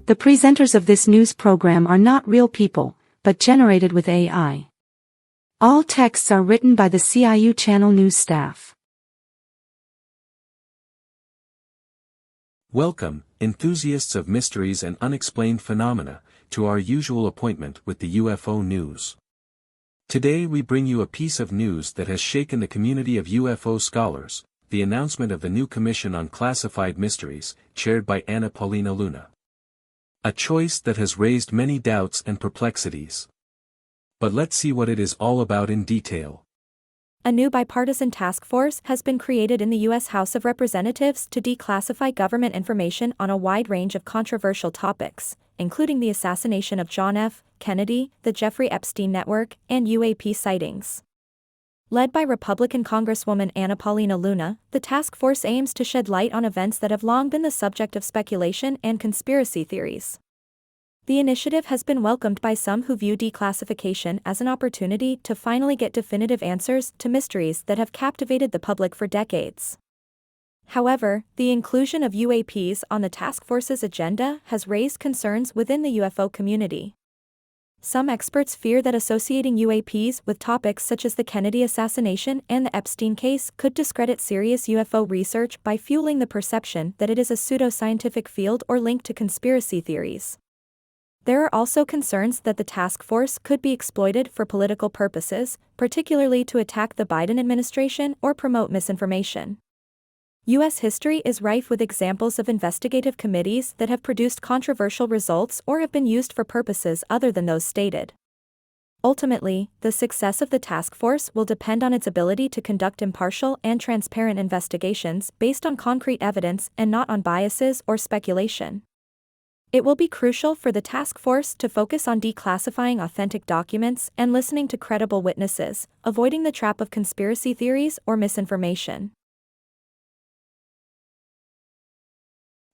The presenters of this news program are not real people, but generated with AI. All texts are written by the CIU Channel News staff. Welcome, enthusiasts of mysteries and unexplained phenomena, to our usual appointment with the UFO news. Today we bring you a piece of news that has shaken the community of UFO scholars, the announcement of the new Commission on Classified Mysteries, chaired by Anna Paulina Luna. A choice that has raised many doubts and perplexities. But let's see what it is all about in detail. A new bipartisan task force has been created in the U.S. House of Representatives to declassify government information on a wide range of controversial topics, including the assassination of John F. Kennedy, the Jeffrey Epstein network, and UAP sightings. Led by Republican Congresswoman Anna Paulina Luna, the task force aims to shed light on events that have long been the subject of speculation and conspiracy theories. The initiative has been welcomed by some who view declassification as an opportunity to finally get definitive answers to mysteries that have captivated the public for decades. However, the inclusion of UAPs on the task force's agenda has raised concerns within the UFO community. Some experts fear that associating UAPs with topics such as the Kennedy assassination and the Epstein case could discredit serious UFO research by fueling the perception that it is a pseudoscientific field or linked to conspiracy theories. There are also concerns that the task force could be exploited for political purposes, particularly to attack the Biden administration or promote misinformation. U.S. history is rife with examples of investigative committees that have produced controversial results or have been used for purposes other than those stated. Ultimately, the success of the task force will depend on its ability to conduct impartial and transparent investigations based on concrete evidence and not on biases or speculation. It will be crucial for the task force to focus on declassifying authentic documents and listening to credible witnesses, avoiding the trap of conspiracy theories or misinformation.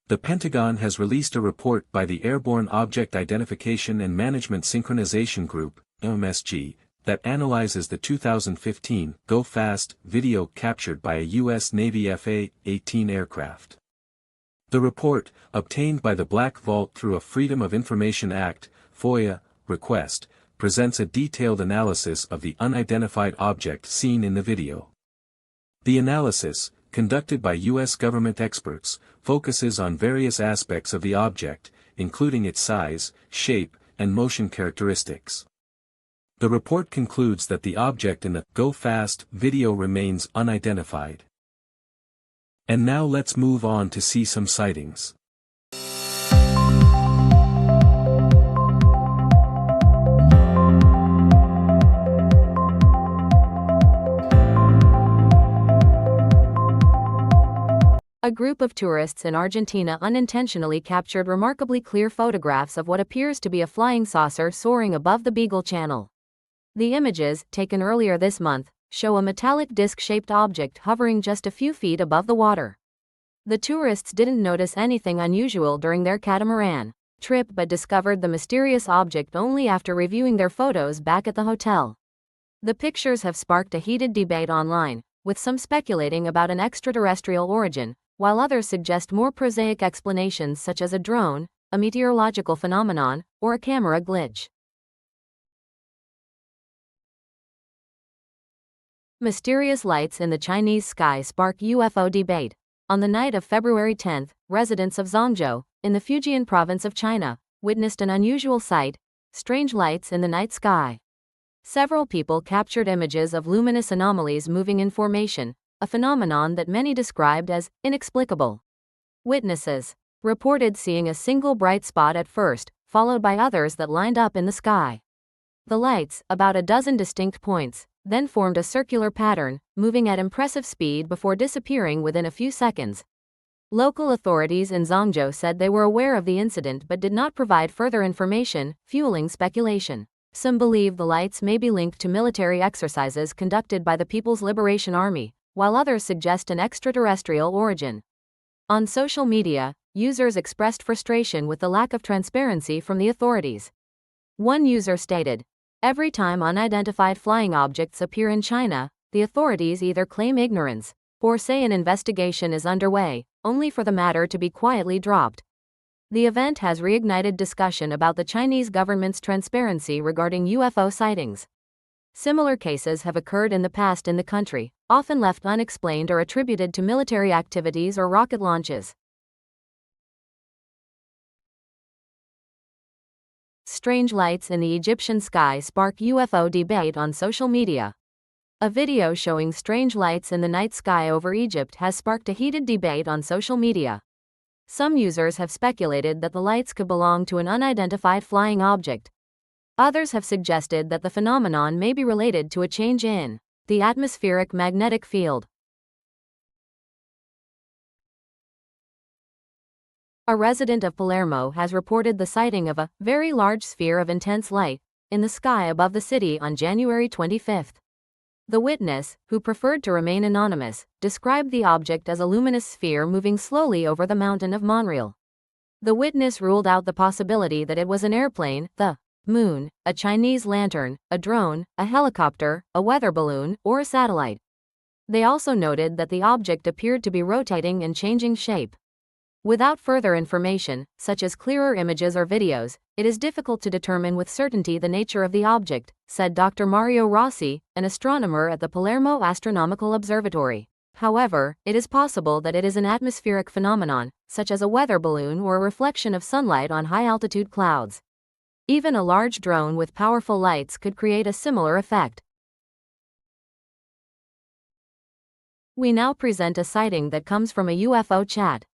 The Pentagon has released a report by the Airborne Object Identification and Management Synchronization Group, AMSG, that analyzes the 2015 Go Fast video captured by a U.S. Navy F/A-18 aircraft. The report, obtained by the Black Vault through a Freedom of Information Act (FOIA) request, presents a detailed analysis of the unidentified object seen in the video. The analysis, conducted by U.S. government experts, focuses on various aspects of the object, including its size, shape, and motion characteristics. The report concludes that the object in the Go Fast video remains unidentified. And now let's move on to see some sightings. A group of tourists in Argentina unintentionally captured remarkably clear photographs of what appears to be a flying saucer soaring above the Beagle Channel. The images, taken earlier this month, show a metallic disc-shaped object hovering just a few feet above the water. The tourists didn't notice anything unusual during their catamaran trip but discovered the mysterious object only after reviewing their photos back at the hotel. The pictures have sparked a heated debate online, with some speculating about an extraterrestrial origin, while others suggest more prosaic explanations such as a drone, a meteorological phenomenon, or a camera glitch. Mysterious lights in the Chinese sky spark UFO debate. On the night of February 10, residents of Zhangzhou, in the Fujian province of China, witnessed an unusual sight: strange lights in the night sky. Several people captured images of luminous anomalies moving in formation, a phenomenon that many described as inexplicable. Witnesses reported seeing a single bright spot at first, followed by others that lined up in the sky. The lights, about a dozen distinct points, then formed a circular pattern, moving at impressive speed before disappearing within a few seconds. Local authorities in Zhangzhou said they were aware of the incident but did not provide further information, fueling speculation. Some believe the lights may be linked to military exercises conducted by the People's Liberation Army, while others suggest an extraterrestrial origin. On social media, users expressed frustration with the lack of transparency from the authorities. One user stated, Every time unidentified flying objects appear in China, the authorities either claim ignorance or say an investigation is underway, only for the matter to be quietly dropped. The event has reignited discussion about the Chinese government's transparency regarding UFO sightings. Similar cases have occurred in the past in the country, often left unexplained or attributed to military activities or rocket launches. Strange lights in the Egyptian sky spark UFO debate on social media. A video showing strange lights in the night sky over Egypt has sparked a heated debate on social media. Some users have speculated that the lights could belong to an unidentified flying object. Others have suggested that the phenomenon may be related to a change in the atmospheric magnetic field. A resident of Palermo has reported the sighting of a very large sphere of intense light in the sky above the city on January 25. The witness, who preferred to remain anonymous, described the object as a luminous sphere moving slowly over the mountain of Monreal. The witness ruled out the possibility that it was an airplane, the moon, a Chinese lantern, a drone, a helicopter, a weather balloon, or a satellite. They also noted that the object appeared to be rotating and changing shape. Without further information, such as clearer images or videos, it is difficult to determine with certainty the nature of the object, said Dr. Mario Rossi, an astronomer at the Palermo Astronomical Observatory. However, it is possible that it is an atmospheric phenomenon, such as a weather balloon or a reflection of sunlight on high-altitude clouds. Even a large drone with powerful lights could create a similar effect. We now present a sighting that comes from a UFO chat.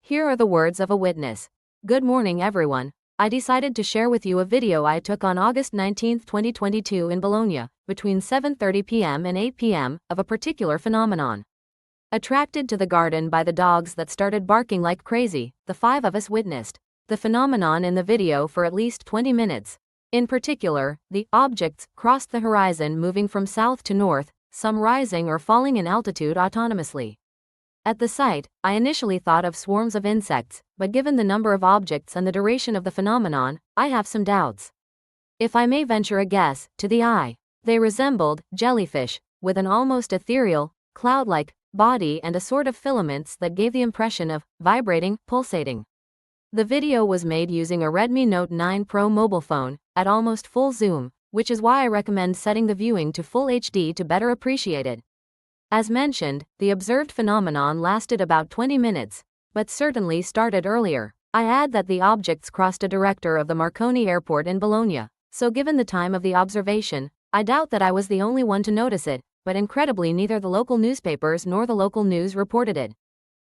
Here are the words of a witness. Good morning everyone. I decided to share with you a video I took on August 19, 2022 in Bologna, between 7:30 p.m. and 8 p.m., of a particular phenomenon. Attracted to the garden by the dogs that started barking like crazy, the 5 of us witnessed the phenomenon in the video for at least 20 minutes. In particular, the objects crossed the horizon moving from south to north, some rising or falling in altitude autonomously. At the site, I initially thought of swarms of insects, but given the number of objects and the duration of the phenomenon, I have some doubts. If I may venture a guess, to the eye, they resembled jellyfish, with an almost ethereal, cloud-like body and a sort of filaments that gave the impression of vibrating, pulsating. The video was made using a Redmi Note 9 Pro mobile phone, at almost full zoom, which is why I recommend setting the viewing to Full HD to better appreciate it. As mentioned, the observed phenomenon lasted about 20 minutes, but certainly started earlier. I add that the objects crossed a director of the Marconi Airport in Bologna, so given the time of the observation, I doubt that I was the only one to notice it, but incredibly neither the local newspapers nor the local news reported it.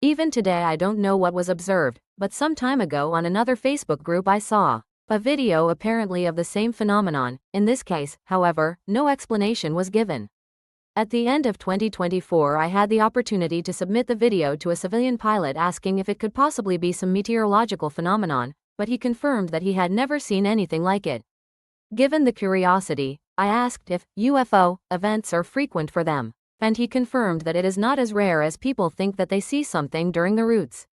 Even today I don't know what was observed, but some time ago on another Facebook group I saw a video apparently of the same phenomenon. In this case, however, no explanation was given. At the end of 2024 I had the opportunity to submit the video to a civilian pilot asking if it could possibly be some meteorological phenomenon, but he confirmed that he had never seen anything like it. Given the curiosity, I asked if UFO events are frequent for them, and he confirmed that it is not as rare as people think that they see something during the routes.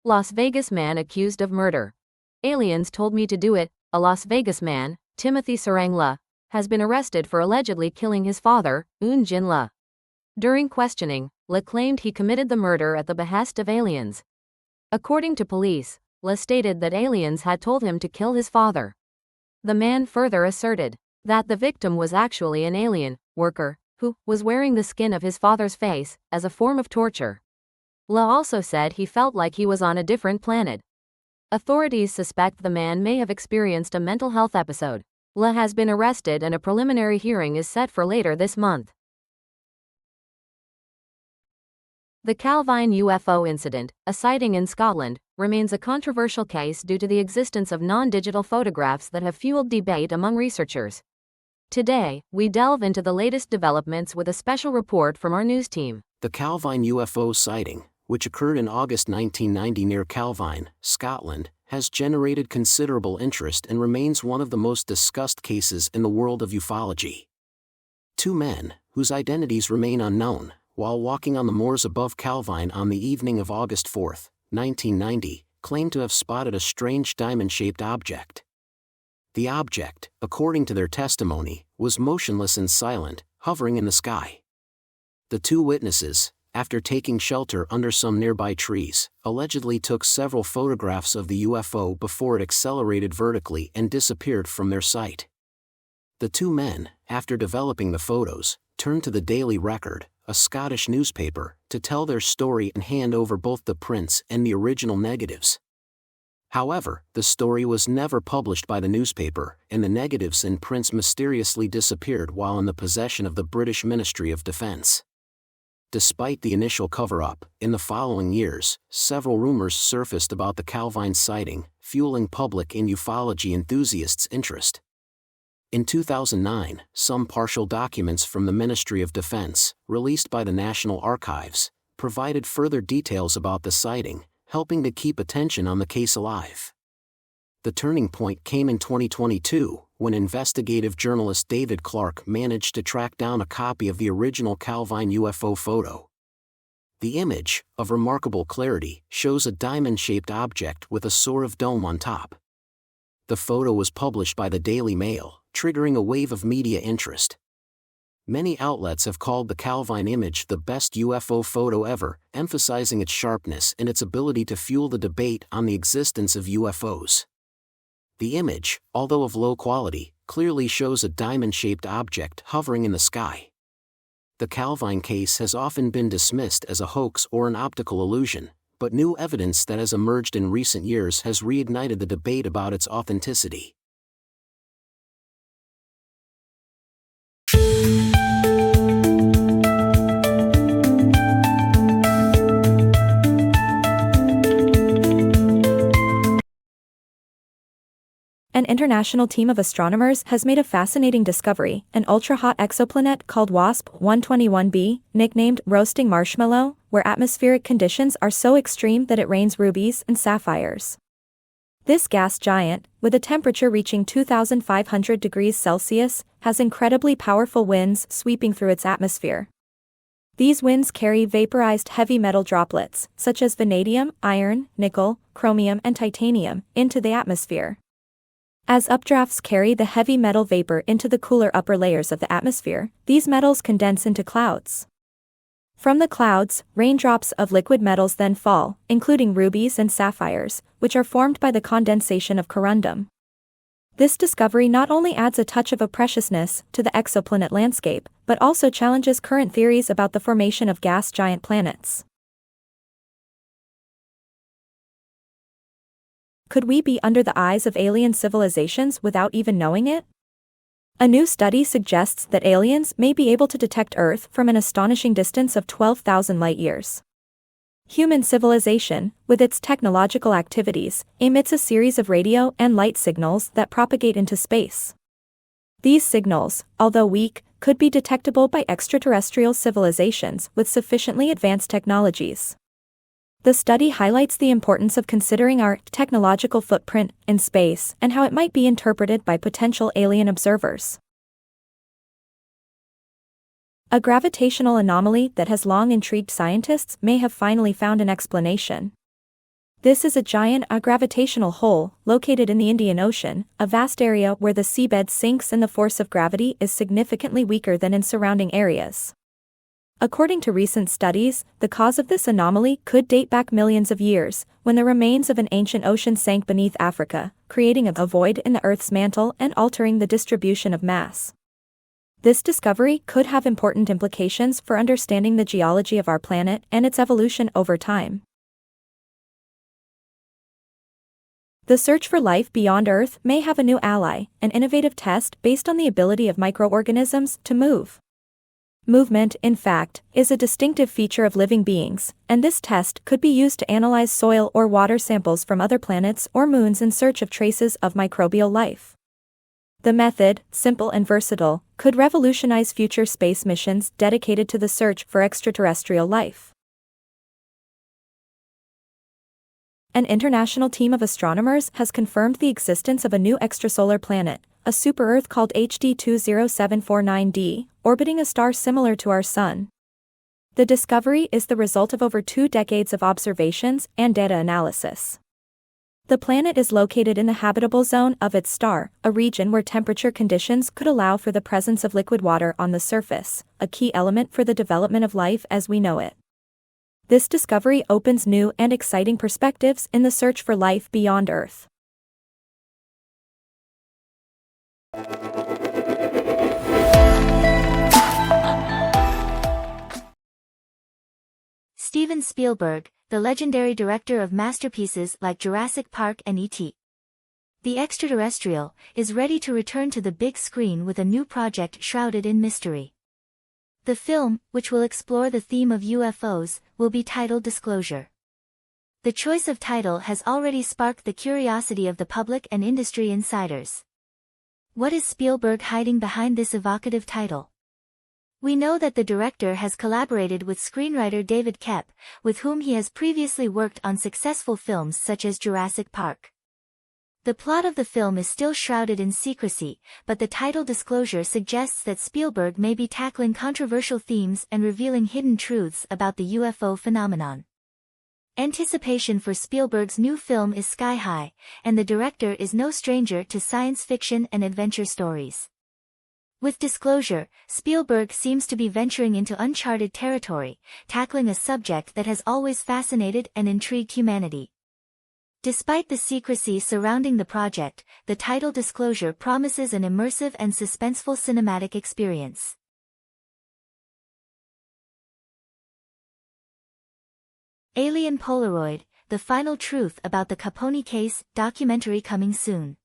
Las Vegas man accused of murder. Aliens told me to do it. A Las Vegas man, Timothy Sarang La, has been arrested for allegedly killing his father, Eun Jin La. During questioning, La claimed he committed the murder at the behest of aliens. According to police, La stated that aliens had told him to kill his father. The man further asserted that the victim was actually an alien worker who was wearing the skin of his father's face as a form of torture. La also said he felt like he was on a different planet. Authorities suspect the man may have experienced a mental health episode. La has been arrested and a preliminary hearing is set for later this month. The Calvine UFO incident, a sighting in Scotland, remains a controversial case due to the existence of non-digital photographs that have fueled debate among researchers. Today, we delve into the latest developments with a special report from our news team. The Calvine UFO sighting, which occurred in August 1990 near Calvine, Scotland, has generated considerable interest and remains one of the most discussed cases in the world of ufology. 2 men, whose identities remain unknown, while walking on the moors above Calvine on the evening of August 4, 1990, claimed to have spotted a strange diamond-shaped object. The object, according to their testimony, was motionless and silent, hovering in the sky. The two witnesses, after taking shelter under some nearby trees, allegedly took several photographs of the UFO before it accelerated vertically and disappeared from their sight. The two men, after developing the photos, turned to the Daily Record, a Scottish newspaper, to tell their story and hand over both the prints and the original negatives. However, the story was never published by the newspaper, and the negatives and prints mysteriously disappeared while in the possession of the British Ministry of Defence. Despite the initial cover-up, in the following years, several rumors surfaced about the Calvine sighting, fueling public and ufology enthusiasts' interest. In 2009, some partial documents from the Ministry of Defense, released by the National Archives, provided further details about the sighting, helping to keep attention on the case alive. The turning point came in 2022, when investigative journalist David Clark managed to track down a copy of the original Calvine UFO photo. The image, of remarkable clarity, shows a diamond-shaped object with a sort of dome on top. The photo was published by the Daily Mail, triggering a wave of media interest. Many outlets have called the Calvine image the best UFO photo ever, emphasizing its sharpness and its ability to fuel the debate on the existence of UFOs. The image, although of low quality, clearly shows a diamond-shaped object hovering in the sky. The Calvine case has often been dismissed as a hoax or an optical illusion, but new evidence that has emerged in recent years has reignited the debate about its authenticity. An international team of astronomers has made a fascinating discovery, an ultra-hot exoplanet called WASP-121b, nicknamed Roasting Marshmallow, where atmospheric conditions are so extreme that it rains rubies and sapphires. This gas giant, with a temperature reaching 2,500 degrees Celsius, has incredibly powerful winds sweeping through its atmosphere. These winds carry vaporized heavy metal droplets, such as vanadium, iron, nickel, chromium and titanium, into the atmosphere. As updrafts carry the heavy metal vapor into the cooler upper layers of the atmosphere, these metals condense into clouds. From the clouds, raindrops of liquid metals then fall, including rubies and sapphires, which are formed by the condensation of corundum. This discovery not only adds a touch of preciousness to the exoplanet landscape, but also challenges current theories about the formation of gas giant planets. Could we be under the eyes of alien civilizations without even knowing it? A new study suggests that aliens may be able to detect Earth from an astonishing distance of 12,000 light-years. Human civilization, with its technological activities, emits a series of radio and light signals that propagate into space. These signals, although weak, could be detectable by extraterrestrial civilizations with sufficiently advanced technologies. The study highlights the importance of considering our technological footprint in space and how it might be interpreted by potential alien observers. A gravitational anomaly that has long intrigued scientists may have finally found an explanation. This is a giant gravitational hole located in the Indian Ocean, a vast area where the seabed sinks and the force of gravity is significantly weaker than in surrounding areas. According to recent studies, the cause of this anomaly could date back millions of years, when the remains of an ancient ocean sank beneath Africa, creating a void in the Earth's mantle and altering the distribution of mass. This discovery could have important implications for understanding the geology of our planet and its evolution over time. The search for life beyond Earth may have a new ally, an innovative test based on the ability of microorganisms to move. Movement, in fact, is a distinctive feature of living beings, and this test could be used to analyze soil or water samples from other planets or moons in search of traces of microbial life. The method, simple and versatile, could revolutionize future space missions dedicated to the search for extraterrestrial life. An international team of astronomers has confirmed the existence of a new extrasolar planet, a super-Earth called HD 20749d, orbiting a star similar to our Sun. The discovery is the result of over 2 decades of observations and data analysis. The planet is located in the habitable zone of its star, a region where temperature conditions could allow for the presence of liquid water on the surface, a key element for the development of life as we know it. This discovery opens new and exciting perspectives in the search for life beyond Earth. Steven Spielberg, the legendary director of masterpieces like Jurassic Park and E.T. the Extraterrestrial, is ready to return to the big screen with a new project shrouded in mystery. The film, which will explore the theme of UFOs, will be titled Disclosure. The choice of title has already sparked the curiosity of the public and industry insiders. What is Spielberg hiding behind this evocative title? We know that the director has collaborated with screenwriter David Koepp, with whom he has previously worked on successful films such as Jurassic Park. The plot of the film is still shrouded in secrecy, but the title Disclosure suggests that Spielberg may be tackling controversial themes and revealing hidden truths about the UFO phenomenon. Anticipation for Spielberg's new film is sky-high, and the director is no stranger to science fiction and adventure stories. With Disclosure, Spielberg seems to be venturing into uncharted territory, tackling a subject that has always fascinated and intrigued humanity. Despite the secrecy surrounding the project, the title Disclosure promises an immersive and suspenseful cinematic experience. Alien Polaroid, The Final Truth About the Caponi Case, documentary coming soon.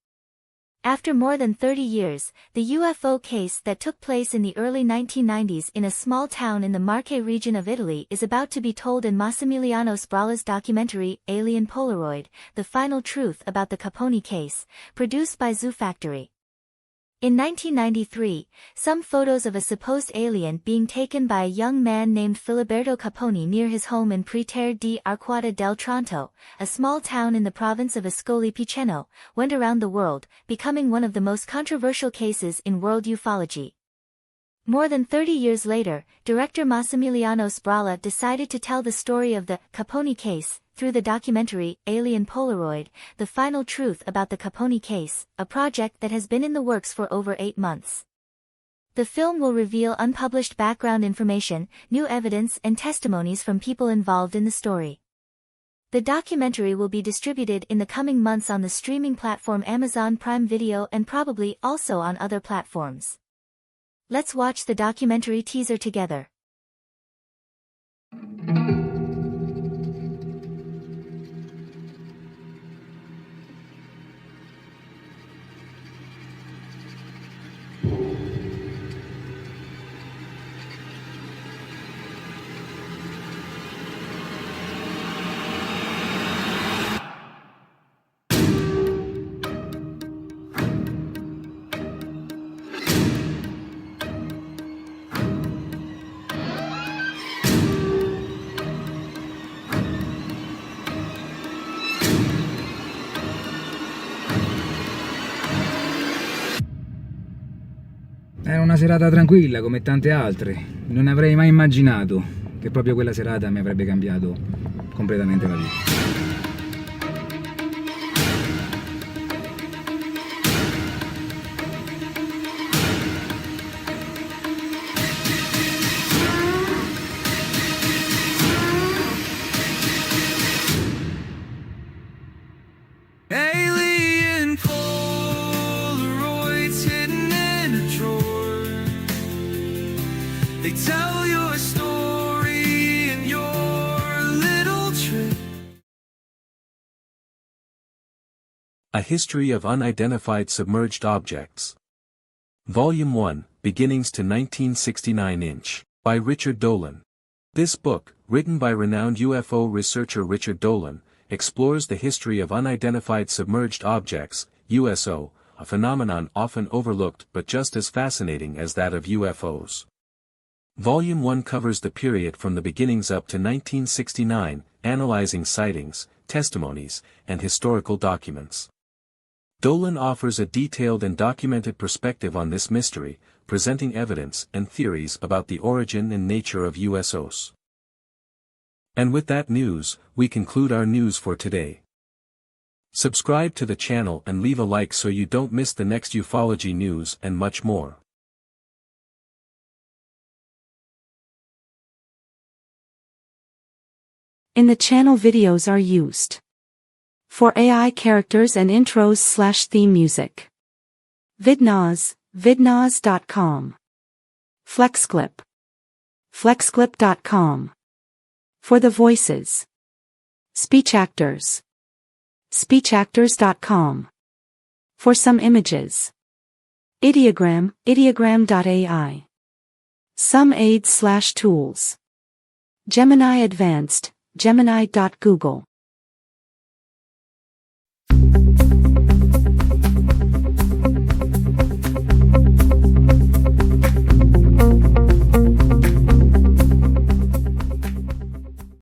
After more than 30 years, the UFO case that took place in the early 1990s in a small town in the Marche region of Italy is about to be told in Massimiliano Sbrala's documentary, Alien Polaroid, The Final Truth About the Caponi Case, produced by Zoo Factory. In 1993, some photos of a supposed alien being taken by a young man named Filiberto Caponi near his home in Preterre di Arquata del Tronto, a small town in the province of Ascoli Piceno, went around the world, becoming one of the most controversial cases in world ufology. More than 30 years later, director Massimiliano Sbrala decided to tell the story of the Caponi case through the documentary Alien Polaroid, The Final Truth About the Caponi Case, a project that has been in the works for over 8 months. The film will reveal unpublished background information, new evidence and testimonies from people involved in the story. The documentary will be distributed in the coming months on the streaming platform Amazon Prime Video and probably also on other platforms. Let's watch the documentary teaser together. Era una serata tranquilla come tante altre, non avrei mai immaginato che proprio quella serata mi avrebbe cambiato completamente la vita. Alien Polaroids hidden in a drawer. They tell your story and your little trick. A History of Unidentified Submerged Objects. Volume 1, Beginnings to 1969 Inch, by Richard Dolan. This book, written by renowned UFO researcher Richard Dolan, explores the history of unidentified submerged objects, USO, a phenomenon often overlooked but just as fascinating as that of UFOs. Volume 1 covers the period from the beginnings up to 1969, analyzing sightings, testimonies, and historical documents. Dolan offers a detailed and documented perspective on this mystery, presenting evidence and theories about the origin and nature of USOs. And with that news, we conclude our news for today. Subscribe to the channel and leave a like so you don't miss the next ufology news and much more. In the channel, videos are used for AI characters and intros/theme music. Vidnaz, vidnaz.com. FlexClip, flexclip.com. For the voices. Speech actors, speechactors.com. For some images. Ideogram, ideogram.ai. Some aids/tools. Gemini Advanced, gemini.google.